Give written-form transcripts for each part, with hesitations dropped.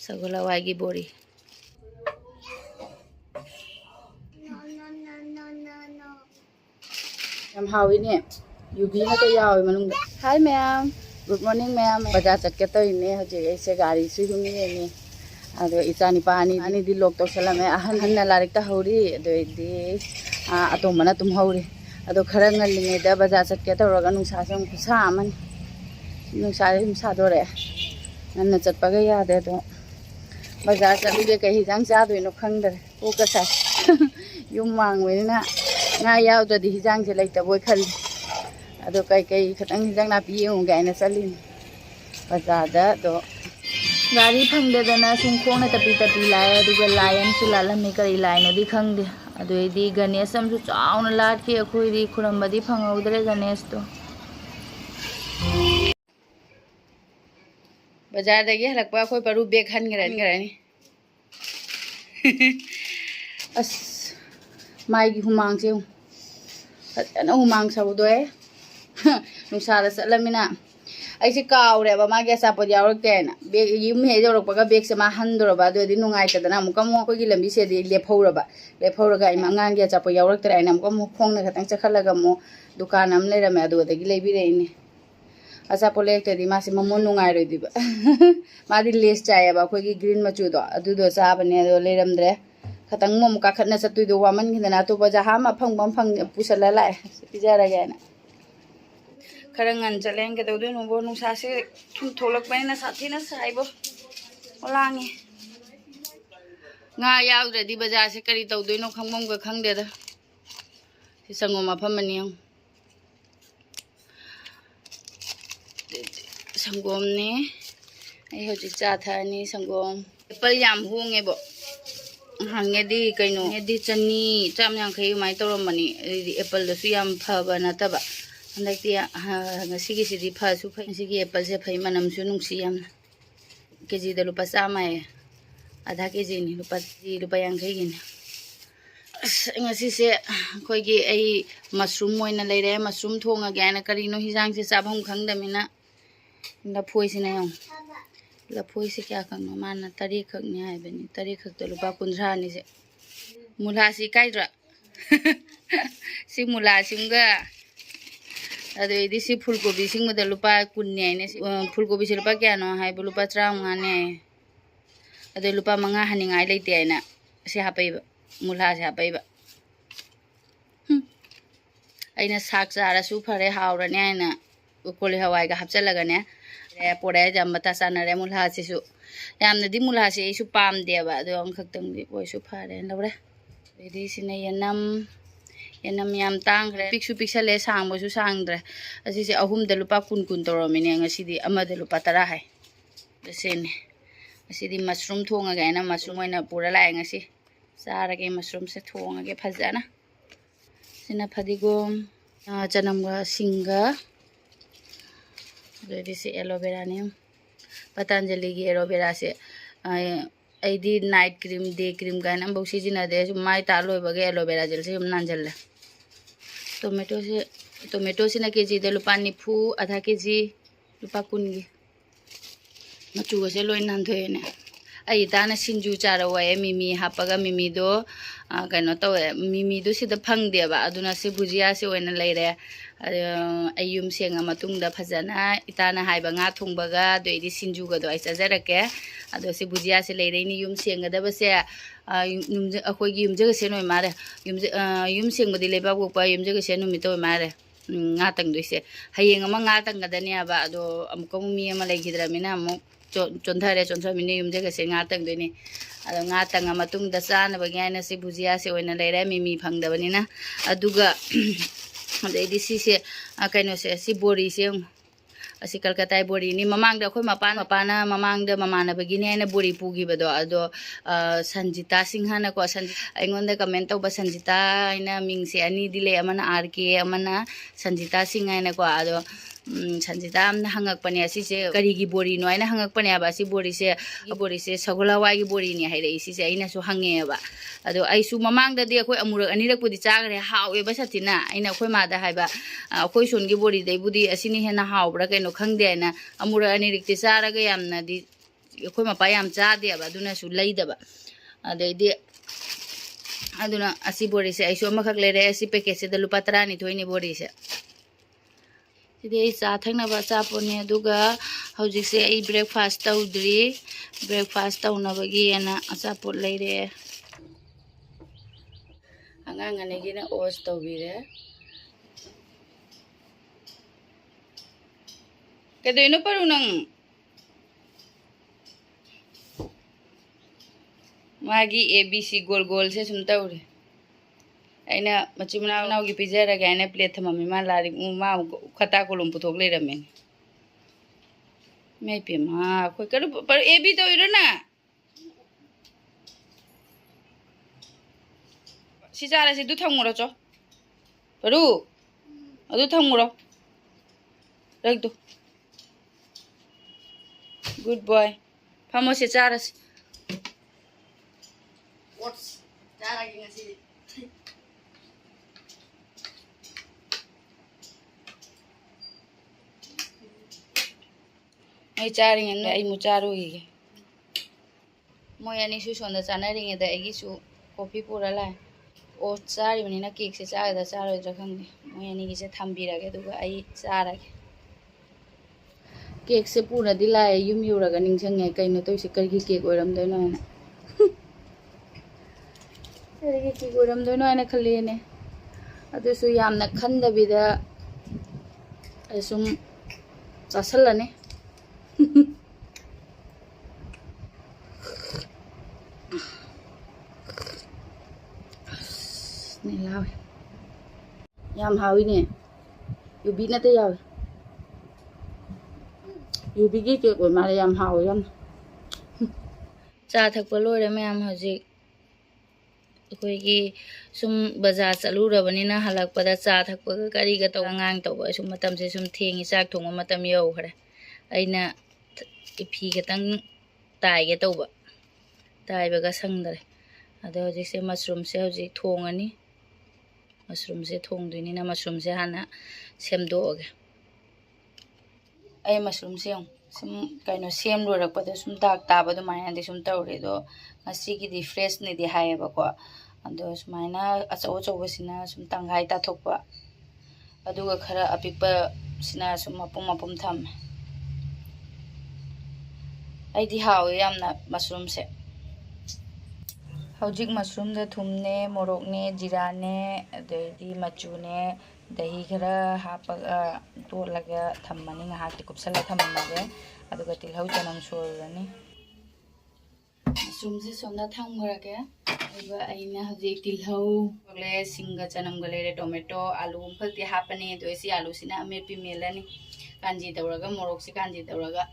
ꯁꯒꯣꯜ ꯍꯋꯥꯏꯒꯤ ꯕꯣꯔꯤ ꯌꯥꯝ ꯍꯥꯎꯏꯅꯦ ꯌꯨꯕꯤ ꯉꯥꯛꯇ ꯌꯥꯎꯋꯦ ꯃꯅꯨꯡꯗ ꯍꯥꯏ ꯃꯌꯥꯝ ꯒꯨꯗ ꯃꯣꯔꯅꯤꯡ ꯃꯌꯥꯝ ꯕꯖꯥꯔ ꯆꯠꯀꯦ ꯇꯧꯔꯤꯅꯦ ꯍꯧꯖꯤꯛ ꯑꯩꯁꯦ ꯒꯥꯔꯤꯁꯨ ꯁꯨꯝ ꯌꯦꯡꯉꯤ ꯑꯗꯣ ꯏꯆꯥ ꯅꯨꯄꯥ ꯑꯅꯤꯗꯤ ꯂꯣꯛ ꯇꯧꯁꯜꯂꯝꯃꯦ ꯑꯍꯟꯅ ꯂꯥꯏꯔꯤꯛ ꯇꯧꯍꯧꯔꯤ ꯑꯗꯩꯗꯤ ꯑꯇꯣꯝꯕꯅ ꯇꯨꯝꯍꯧꯔꯤ ꯑꯗꯣ ꯈꯔ ꯉꯜꯂꯤꯉꯩꯗ ꯕꯖꯥꯔ ꯆꯠꯀꯦ ꯇꯧꯔꯒ ꯅꯨꯡꯁꯥꯁꯦ ꯑꯃꯨꯛ ꯈꯨꯠꯁꯥ ꯑꯃꯅꯤ ꯅꯨꯡꯁꯥꯁꯦ ꯑꯗꯨꯝ ꯁꯥꯗꯣꯔꯛꯑꯦ ꯉꯟꯅ ꯆꯠꯄꯒ ꯌꯥꯗꯦ ꯑꯗꯣ ꯕꯖꯥꯔ ꯆꯠꯂꯨꯒꯦ ꯀꯩ ꯍꯤꯟꯖꯥꯡ ꯆꯥꯗꯣꯏꯅꯣ ꯈꯪꯗ꯭ꯔꯦ ꯀꯣꯛꯀ ꯁꯥꯏ ꯌꯨꯝ ꯋꯥꯡꯕꯅꯤꯅ ꯉꯥ ꯌꯥꯎꯗ꯭ꯔꯗꯤ ꯍꯤꯟꯖꯥꯡꯁꯦ ꯂꯩꯇꯕꯣꯏ ꯈꯜꯂꯤ ꯑꯗꯣ ꯀꯩꯀꯩ ꯈꯤꯇꯪ ꯍꯤꯟꯖꯥꯡ ꯅꯥꯄꯤ ꯌꯦꯡꯉꯨꯒꯦ ꯍꯥꯏꯅ ꯆꯠꯂꯤꯅꯤ ꯕꯖꯥꯔꯗ ꯑꯗꯣ ꯒꯥꯔꯤ ꯐꯪꯗꯗꯅ ꯁꯨꯝ ꯈꯣꯡꯅ ꯇꯞꯄꯤ ꯂꯥꯛꯑꯦ ꯑꯗꯨꯒ ꯂꯥꯏ ꯑꯃꯁꯨ ꯂꯥꯠꯂꯝꯃꯤ ꯀꯔꯤ ꯂꯥꯏꯅꯣꯗꯤ ꯈꯪꯗꯦ ꯑꯗꯨꯗꯩꯗꯤ ꯒꯅꯦꯁ ꯑꯃꯁꯨ ꯆꯥꯎꯅ ꯂꯥꯠꯈꯤ ꯑꯩꯈꯣꯏꯗꯤ ꯈꯨꯔꯝꯕꯗꯤ ꯐꯪꯍꯧꯗ꯭ꯔꯦ ꯒꯅꯦꯁꯇꯣ ꯕꯖꯥꯔꯗꯒꯤ ꯍꯜꯂꯛꯄ ꯑꯩꯈꯣꯏ ꯄꯔꯨ ꯕꯦꯒ ꯍꯟꯈ꯭ꯔꯅꯤ ꯑꯁ ꯃꯥꯏꯒꯤ ꯍꯨꯃꯥꯡꯁꯦ ꯐꯖꯅ ꯍꯨꯃꯥꯡ ꯁꯧꯗꯣꯛꯑꯦ ꯅꯨꯡꯁꯥꯗ ꯆꯠꯂꯝꯤꯅ ꯑꯩꯁꯦ ꯀꯥꯎꯔꯦꯕ ꯃꯥꯒꯤ ꯑꯆꯥꯄꯣꯠ ꯌꯥꯎꯔꯛꯇꯦ ꯍꯥꯏꯅ ꯕꯦꯒ ꯌꯨꯝ ꯍꯦꯛ ꯌꯧꯔꯛꯄꯒ ꯕꯦꯒꯁꯦ ꯃꯥ ꯍꯟꯗꯣꯔꯕ ꯑꯗꯨꯗꯤ ꯅꯨꯡꯉꯥꯏꯇꯗꯅ ꯑꯃꯨꯛꯀ ꯑꯩꯈꯣꯏꯒꯤ ꯂꯝꯕꯤꯁꯦꯗꯤ ꯂꯦꯞꯍꯧꯔꯒ ꯑꯉꯥꯡꯒꯤ ꯑꯆꯥꯄꯣꯠ ꯌꯥꯎꯔꯛꯇ꯭ꯔꯦ ꯍꯥꯏꯅ ꯑꯃꯨꯛ ꯈꯣꯡꯅ ꯈꯛꯇꯪ ꯆꯠꯈꯠꯂꯒ ꯑꯃꯨꯛ ꯗꯨꯀꯥꯟ ꯑꯃ ꯂꯩꯔꯝꯃꯦ ꯑꯗꯨꯗꯒꯤ ꯂꯩꯕꯤꯔꯛꯏꯅꯦ ꯑꯆꯥꯄꯣꯠ ꯂꯩꯔꯛꯇ꯭ꯔꯗꯤ ꯃꯥꯁꯦ ꯃꯃꯣꯟ ꯅꯨꯡꯉꯥꯏꯔꯣꯏꯗꯣꯏꯕ ꯃꯥꯗꯤ ꯂꯦꯁ ꯆꯥꯏꯌꯦꯕ ꯑꯩꯈꯣꯏꯒꯤ ꯒ꯭ꯔꯤꯟ ꯃꯆꯨꯗꯣ ꯑꯗꯨꯗꯣ ꯆꯥꯕꯅꯦ ꯑꯗꯣ ꯂꯩꯔꯝꯗ꯭ꯔꯦ ꯈꯤꯇꯪ ꯑꯃꯨꯛ ꯀꯥꯈꯠꯅ ꯆꯠꯇꯣꯏꯗꯣ ꯋꯥꯃꯟꯈꯤꯗꯅ ꯑꯇꯣꯞꯄ ꯖꯍꯥ ꯑꯐꯪꯕ ꯄꯨꯁꯜꯂ ꯂꯥꯛꯑꯦ ꯄꯤꯖꯔꯒꯦꯅ खरा ngन चले कदौदो नुसा से थोलपना साथीना साइबो लांगे nga yaudradi bazaar se kari tawdoino khangmom ga khangdeda si sangom mafam ani sangom ne ai hoji cha thani sangom apple yam honge bo hangedi kaino edi chani cham yang khai mai toromani apple da su yam phaba na taba handakti ngasi gi sidi pha su phai sigi apple se phai manam su nungsi yam keji da lupa samai आधा KG नि रुपा यांखई गिन ngasi se khoi gi ai mushroom moina leire mushroom thonga gaina karino hijang se chabham khangdamina lafoi sina yong lafoi se kya kangno mana tari khak ni hai bani tari khak to rupa 15 ni se mula si kaidra si mula simga adoi di si fulgobi singma rupa 10 ne fulgobi se rupa kya no hai rupa 35 ne अदे लुपा मंगा हनिंगाई लेते आइना से हापैबा मुला से हापैबा आइना साग चारासु फरे हावरने आइना कोले हवाईगा हापचलगने रे पोरे जम्बता सानरे मुला सिसु यामनदी मुला से इसु पामदेबा अदो अंखक्तंगदि ओइसु फरे लौरे बेदि सिने यनम याम तांग्रे पिक्सु पिक्सले सांगबसु सांगद्रे असिसे अहुमदे लुपा कुन तोरमिने ngasidi amade lupa 10 hai बेसेने असि मशरूम थोंगा मशरूम पूरा लाए चारगे मशरूम से थोंगे फजना सिना फदिगोम चनमगा सिंगा से एलोवेरा ने पतंजलि की एलोवेरा से ऐदी नाइट क्रीम डे क्रीम गाना बहु सिजिनदे माइ तालोबगे एलोवेरा जेल से नांजल टोमेटो से केजी दे लुपा 90 आधा केजी लुपा 10 मचू से लोई नांथोने आई ताना सिंजू चारवाए मिमी हापगा मिमीदो कनो तवे मिमीदो सिदा फंगदेबा अदुना से भुजिया से ओइना लेरे अयुम सेंगा मतुंगदा फजना इताना हाइबा nga थोंबगा दोइदि सिंजूगा दो आइ चाजरके अदो से भुजिया से लेरे नि युम सेंगदबा से अखोइगी युमजगा से नोइ मारे युम सेंगबदि लेबा गोपा युमजगा से नुमि तो मारे nga tangdoise hayeng ama nga tangadani aba ado amko mi ama legidramina amu chonthare chonthramine yumjega se nga tangdoini ado nga tanga matung da chana bagyaina se bhujia se oina leira mimi phangdabanina aduga adeidi si se kaino se si bori se asi kalkatai bori ni mamangda khoi mapana mamangda mamana bagini aina bori pugi bado ado sanjita singhana ko aingonda comment to ba sanjita aina mingse ani dile amana rk amana sanjita singhana ko ado sanjita amna hangak pane asi se karigi bori no aina hangak pane aba si bori se sagolawai gi bori ni haire isi se aina su hange aba ado ai su mamangda de khoi amurak anirak pudi chagre hawe ba satina aina khoi ma da haiba khoi son gi bori dei budi asini hena hawbra kaino khangde na amura anirik ti charaga yamna di ꯑꯩꯈꯣꯏ ꯃꯄꯥ ꯌꯥꯝ ꯆꯥꯗꯦꯕ ꯑꯗꯨꯅꯁꯨ ꯂꯩꯗꯕ ꯑꯗꯩꯗꯤ ꯑꯗꯨꯅ ꯑꯁꯤ ꯕꯣꯔꯤꯁꯦ ꯑꯩꯁꯨ ꯑꯃꯈꯛ ꯂꯩꯔꯦ ꯑꯁꯤ ꯄꯦꯀꯦꯠꯁꯤꯗ ꯂꯨꯄꯥ 12ꯅꯤ ꯕꯣꯔꯤꯁꯦ ꯁꯤꯗꯤ ꯑꯩ ꯆꯥ ꯊꯛꯅꯕ ꯑꯆꯥꯄꯣꯠꯅꯦ ꯑꯗꯨꯒ ꯍꯧꯖꯤꯛꯁꯦ ꯑꯩ ꯕ꯭ꯔꯦꯛꯐꯥꯁ ꯇꯧꯗ꯭ꯔꯤ ꯕ꯭ꯔꯦꯛꯐꯥꯁ ꯇꯧꯅꯕꯒꯤꯅ ꯑꯆꯥꯄꯣꯠ ꯂꯩꯔꯦ ꯑꯉꯥꯡ ꯑꯅꯤꯒꯤꯅ ꯑꯣꯁ ꯇꯧꯕꯤꯔꯦ ꯀꯩꯗꯧꯏꯅꯣ ꯄꯔꯨ ꯅꯪ मागी ABC गोल गोल से सुन तौरे अना मचु मनाव की पीजरगे अना प्लेट थममी मा लारी मा खता कोलम पुथोक लेरमे मैं पेमा कोई करू पर AB तो इरो ना सी चारे से दु थंगुरो चो परू अदु थंगुरो रख दो गुड बॉय फमो से चारस What's that again? I charring and I mucharu. Moyani shoes on the sanaring the eggisu coffee pour a line. Oh, sorry, when in a cake, says I the sorrow dragon. Moyani is a tambira get over I sarag. Cake sepura delay, you muragan sing a kind of toxic cake or am the ꯀꯤꯒꯣꯏꯔꯝꯗꯣꯏꯅꯣ ꯍꯥꯏꯅ ꯈꯜꯂꯦꯅꯦ ꯑꯗꯨꯁꯨ ꯌꯥꯝꯅ ꯈꯟꯗꯕꯤꯗ ꯁꯨꯝ ꯆꯥꯁꯜꯂꯅꯤ ꯅꯦ ꯂꯥꯎꯏ ꯌꯥꯝ ꯍꯥꯎꯏꯅꯦ ꯌꯨꯕꯤ ꯅꯠꯇꯦ ꯌꯥꯎꯏ ꯌꯨꯕꯤꯒꯤ ꯀꯦꯛ ꯑꯣꯏ ꯃꯥꯜꯂꯦ ꯌꯥꯝ ꯍꯥꯎꯏ ꯌꯥꯝ ꯆꯥ ꯊꯛꯄ ꯂꯣꯏꯔꯦ ꯃꯌꯥꯝ ꯍꯧꯖꯤꯛ ꯑꯩꯈꯣꯏꯒꯤ ꯁꯨꯝ ꯕꯖꯥꯔ ꯆꯠꯂꯨꯔꯕꯅꯤꯅ ꯍꯜꯂꯛꯄꯗ ꯆꯥ ꯊꯛꯄꯒ ꯀꯔꯤꯒ ꯇꯧ ꯑꯉꯥꯡ ꯇꯧꯕ ꯁꯨꯝ ꯃꯇꯝꯁꯦ ꯁꯨꯝ ꯊꯦꯡꯉꯤ ꯆꯥꯛ ꯊꯣꯡꯕ ꯃꯇꯝ ꯌꯧꯈ꯭ꯔꯦ ꯑꯩꯅ ꯐꯤ ꯈꯤꯇꯪ ꯇꯥꯏꯒꯦ ꯇꯧꯕ ꯇꯥꯏꯕꯒ ꯁꯪꯗꯔꯦ ꯑꯗꯣ ꯍꯧꯖꯤꯛꯁꯦ ꯃꯁꯔꯨꯝꯁꯦ ꯍꯧꯖꯤꯛ ꯊꯣꯡꯉꯅꯤ ꯃꯁꯔꯨꯝꯁꯦ ꯊꯣꯡꯗꯣꯏꯅꯤꯅ ꯃꯁꯔꯨꯝꯁꯦ ꯍꯥꯟꯅ ꯁꯦꯝꯗꯣꯛꯑꯒꯦ ꯑꯩ ꯃꯁꯔꯨꯝꯁꯦ ꯁꯨꯝ ꯀꯩꯅꯣ ꯁꯦꯝ ꯂꯣꯏꯔꯛꯄꯗ ꯁꯨꯝ ꯗꯥꯛ ꯇꯥꯕ ꯑꯗꯨꯃꯥꯏꯅꯗꯤ ꯁꯨꯝ ꯇꯧꯔꯦ ꯑꯗꯣ ꯉꯁꯤꯒꯤꯗꯤ ꯐ꯭ꯔꯦꯁꯅꯦꯗꯤ ꯍꯥꯏꯌꯦꯕꯀꯣ ꯑꯗꯣ ꯁꯨꯃꯥꯏꯅ ꯑꯆꯧ ꯑꯆꯧꯕꯁꯤꯅ ꯁꯨꯝ ꯇꯪꯈꯥꯏ ꯇꯥꯊꯣꯛꯄ ꯑꯗꯨꯒ ꯈꯔ ꯑꯄꯤꯛꯄꯁꯤꯅ ꯁꯨꯝ ꯃꯄꯨꯝ ꯃꯄꯨꯝ ꯊꯝꯃꯦ ꯑꯩꯗꯤ ꯍꯥꯎꯋꯦ ꯌꯥꯝꯅ ꯃꯁꯔꯨꯝꯁꯦ ꯍꯧꯖꯤꯛ ꯃꯁꯔꯨꯝꯗ ꯊꯨꯝꯅꯦ ꯃꯣꯔꯣꯛꯅꯦ ꯖꯤꯔꯥꯅꯦ ꯑꯗꯩꯗꯤ ꯃꯆꯨꯅꯦ दही खरा हापगा तोलगा थम्मनी ngahakti kupsala thammage aduga tilhau chanam sorani sumji somna thamgrage aduga aina hoji tilhau le singa chanam gale tomato alu phakti hapani doisi alu sina amepi melani kanji tawraga morok si kanji tawraga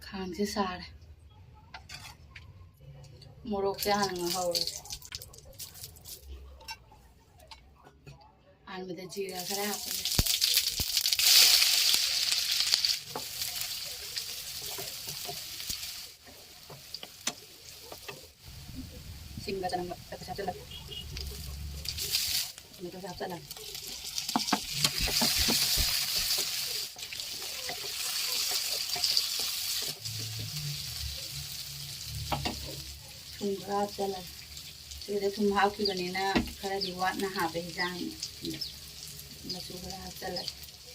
khang se sar morok se hananga hawre में जीरा खरा हापगे सिंगा चना कच्चा चला tomato साफ चला थुम खरा चला सिदे थुम हाकी बनेना खरा दिवात ना हापे जान मचू खरा चला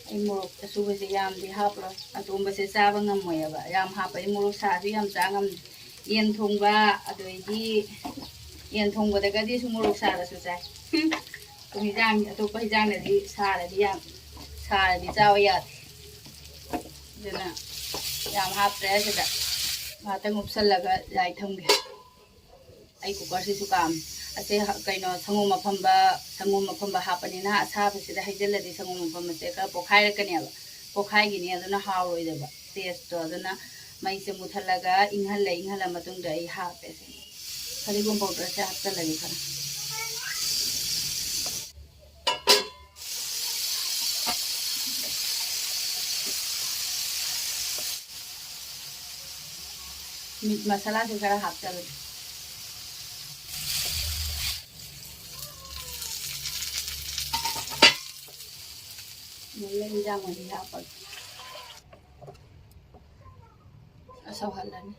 आई मोरक असुबसे याम दि हापलो अतोंबसे चाबा ngमोयबा याम हापै मोरक सासु याम चांगम येन थोंबा अदोइदि येन थोंबदगदि सु मोरक सारसु चाय तुम हिजाम अतोपा हिजामदि सारदि याम सारदि चाव याद देना याम हापरे सदा भातंग उपसलगा जाय थंगे आई कुकर से सुकाम असे कइनो संगो मफंबा हापनिना असाबसिदा हैजलदि संगो मफंबा से का पोखाइरकनेबा पोखाइगिनि अदुना हावरोइदबा टेस्ट तो अदुना मई से मुथलगा इंहल मतुंगदा आई हापे से खरिगोम पाउडर से हापचलगे खरा मीट मसाला से खरा हापचलगे ꯁꯧꯍꯜꯂꯅꯤ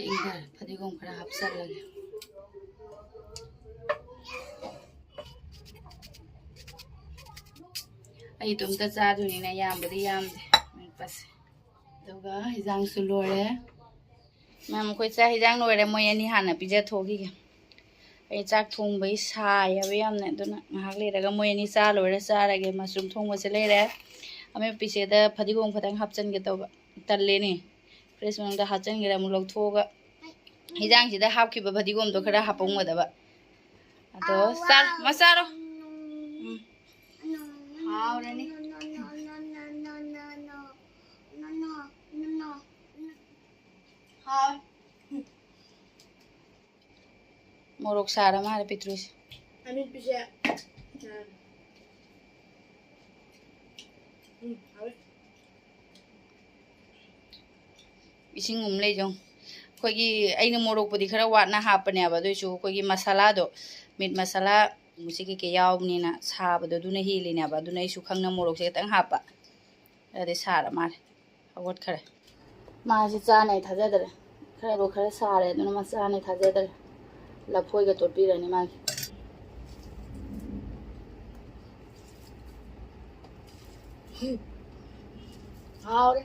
ꯏꯪꯊꯔꯦ ꯐꯗꯤꯒꯣꯝ ꯈꯔ ꯍꯥꯞꯆꯜꯂꯒꯦ ꯑꯩ ꯏꯇꯣꯝꯇ ꯆꯥꯗꯣꯏꯅꯤꯅ ꯌꯥꯝꯕꯗꯤ ꯌꯥꯝꯗꯦ ꯃꯦꯠꯄꯁꯦ ꯑꯗꯨꯒ ꯍꯤꯟꯖꯥꯡꯁꯨ ꯂꯣꯏꯔꯦ ꯃꯌꯥꯝ ꯑꯩꯈꯣꯏ ꯆꯥꯛ ꯍꯤꯟꯖꯥꯡ ꯂꯣꯏꯔꯦ ꯃꯣꯏ ꯑꯅꯤ ꯍꯥꯟꯅ ꯄꯤꯖꯊꯣꯛꯈꯤꯒꯦ ꯑꯩ ꯆꯥꯛ ꯊꯣꯡꯕꯩ ꯁꯥꯏꯌꯦꯕ ꯌꯥꯝꯅ ꯑꯗꯨꯅ ꯉꯥꯏꯍꯥꯛ ꯂꯩꯔꯒ ꯃꯣꯏ ꯑꯅꯤ ꯆꯥ ꯂꯣꯏꯔ ꯆꯥꯔꯒꯦ ꯃꯁꯔꯨꯝ ꯊꯣꯡꯕꯁꯦ ꯂꯩꯔꯦ ꯑꯃꯦꯠꯄꯤꯁꯦꯗ ꯐꯗꯤꯒꯣꯝ ꯈꯛꯇꯪ ꯍꯥꯞꯆꯤꯟꯒꯦ ꯇꯧꯕ ꯇꯜꯂꯦꯅꯦ ꯐ꯭ꯔꯦꯁ ꯃꯅꯨꯡꯗ ꯍꯥꯞꯆꯤꯟꯒꯦꯔ ꯑꯃꯨꯛ ꯂꯧꯊꯣꯛꯑꯒ ꯍꯤꯟꯖꯥꯡꯁꯤꯗ ꯍꯥꯞꯈꯤꯕ ꯐꯗꯤꯒꯣꯝꯗꯣ ꯈꯔ ꯍꯥꯞꯄꯝꯒꯗꯕ ꯑꯗꯣ ꯃꯆꯥꯔꯣ ꯍꯥꯎꯔꯅꯤ मोरक सारा मारे पित्रुस Amin pise. इसिंग उमले जों कोई अइने मोरक पुदी खरा वाटना हापने अबदुसु कोई मसाला दो मीट मसाला मुसिके के यावनीना साबदो दुने हिलिने अबदुने इसु खंगना मोरक से तंग हापा अदे सारा मारे हवट खरे मासे चाने थाजदरे खरा रो खरा सारे दुने मसाने थाजदरे लफोइगा तोपिरनी मागे हाउरे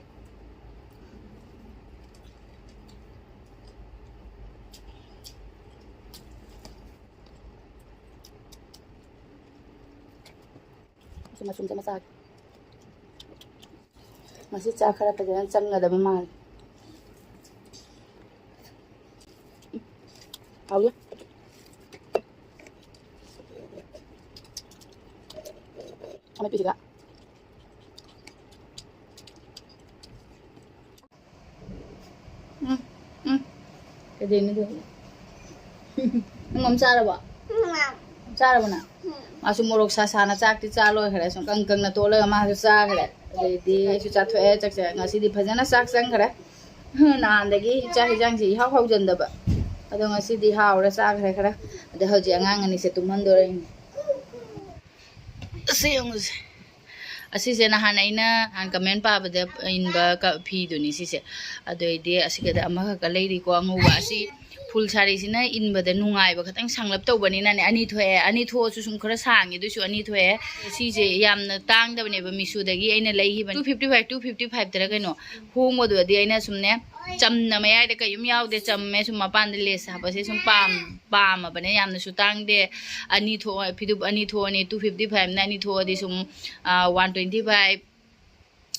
मशरूम से मसाज मसी चा खरा फजन चंगदब माल आओ ये हमें पीछेगा cái gì nữa được ngom cha rồi bỏ cha rồi nè mà sum morok sa sa na chak ti cha loi khare sum kang kang na to le ma sa khare le di su cha thoe chak cha ngasi di phajana sak sang khare nan de gi cha hi jang ji hau hau jan da ba ado ngasi di hau ra sa khare khare de hoji angang ani se tumhan do rein se yong asi se na hanaina han comment pa ba de in ba ka phi du ni si se adoi de asi ga da ama ka leiri ko angu ba asi full सारी सिना इनबदे नुंगाइबा खतंग सांगलप तौबनिना ने अनि थो सु सुम खरा सांगे दुसु अनि थोए सिजे यामना तांगदबनेबा मिसुदगी आइना लैहिबन 255 तरा कनो होंगोदुदि आइना सुमने चमना मयाइदे कयुम यावदे चम्मे सुम मपान दे लेस हाबसे सुम पाम बने यामना सु तांगदे अनि थो फिदु अनि थो ने 255 ना अनि थो दि सुम 125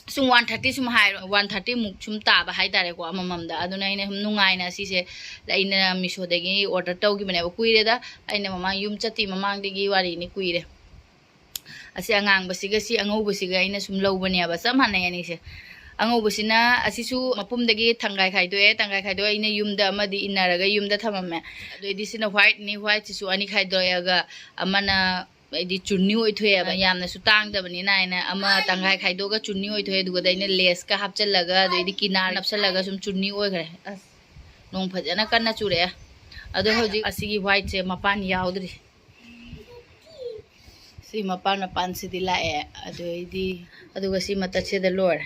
सुम 130 सुम हाय 130 मुक सुम ताबा हाय तारे को अमममदा अदुना इने हम नुंगाइना सिसे लाइना मिसोदगी ऑर्डर तौगी बने कुइरेदा आइना ममा युम चति ममांगदगी वारी नि कुइरे असे अंगांग बसिगा सि अंगौ बसिगा आइना सुम लौबने अबा समाने यानी से अंगौ बसिना असिसु मपुमदगी थंगाय खाइदो आइना युमदा अमदि इनारगा युमदा थममे अदोइदि सिना व्हाइट नि व्हाइट सिसु अनि खाइदोयागा अमना दी चुन्नी ओइथोएबा यामना सु तांगदबनि नाइना अमा तंगाय खाइदोगा चुन्नी ओइथोए दुगा दैना लेस का हापचलगा दैदि किनार नपसलगा सुम चुन्नी ओइखरे अस नोंग फजना कन्ना चुरे अदो होजि असिगी व्हाइट से मपान याउद्रि सि मपान सिदि लाए अदोइदि अदुगा सि मतसे द लोर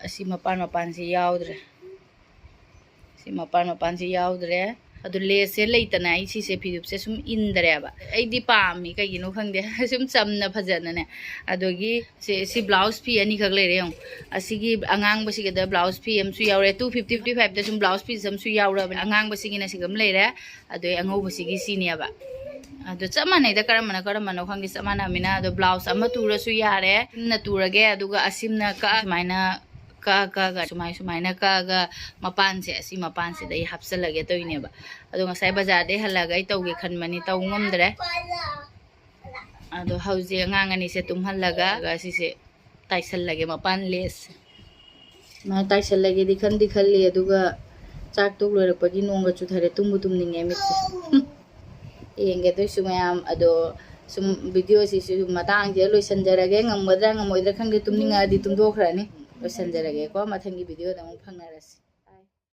असि मपान से याउद्रे सि मपान से याउद्रे अदु लेसे लेतना आई सिसे फिदुप से सुम इंदरेबा आइदि पामी कगिनो खंगदे सुम चमना फजनने अदोगी से ब्लाउज फी अनि खग लेरे हम असिगी अंगांग बसिगे द ब्लाउज फी हम सु यावरे 255 द सुम ब्लाउज फी सम सु यावरा अंगांग बसिगी न सिगम लेरे अदो अंगौ बसिगी सिनियाबा अदो चमने द करमना खंगदे चमना मिना अदो ब्लाउज अमा तुरसु यारे न तुरगे अदुगा असिमना का माइना का सुमाइना का मपान से असी मपान से दई हापसलगे तोइनेबा अदो ngасai बाजार दे हल्लागा आई तौगे खनमनी तौ ngomdre अदो हौजे अंगांगनी से तुम हल्लागा गासी से ताइसल लगे मपान लेस मा ताइसल लगे दिखन ले अदुगा चाक तो लोरपगी नोंगा चुथरे तुमबु तुमनिंगे मिसे येंगे तो सुमयाम अदो सुम वीडियो सी मतांग जे लोइसनजरगे ngमगद्रा ngमोइद्रा खंगे तुमनिंगा दि तुमदोखरानी लोइसनजरगे को मथंगी वीडियो दा फंगनारस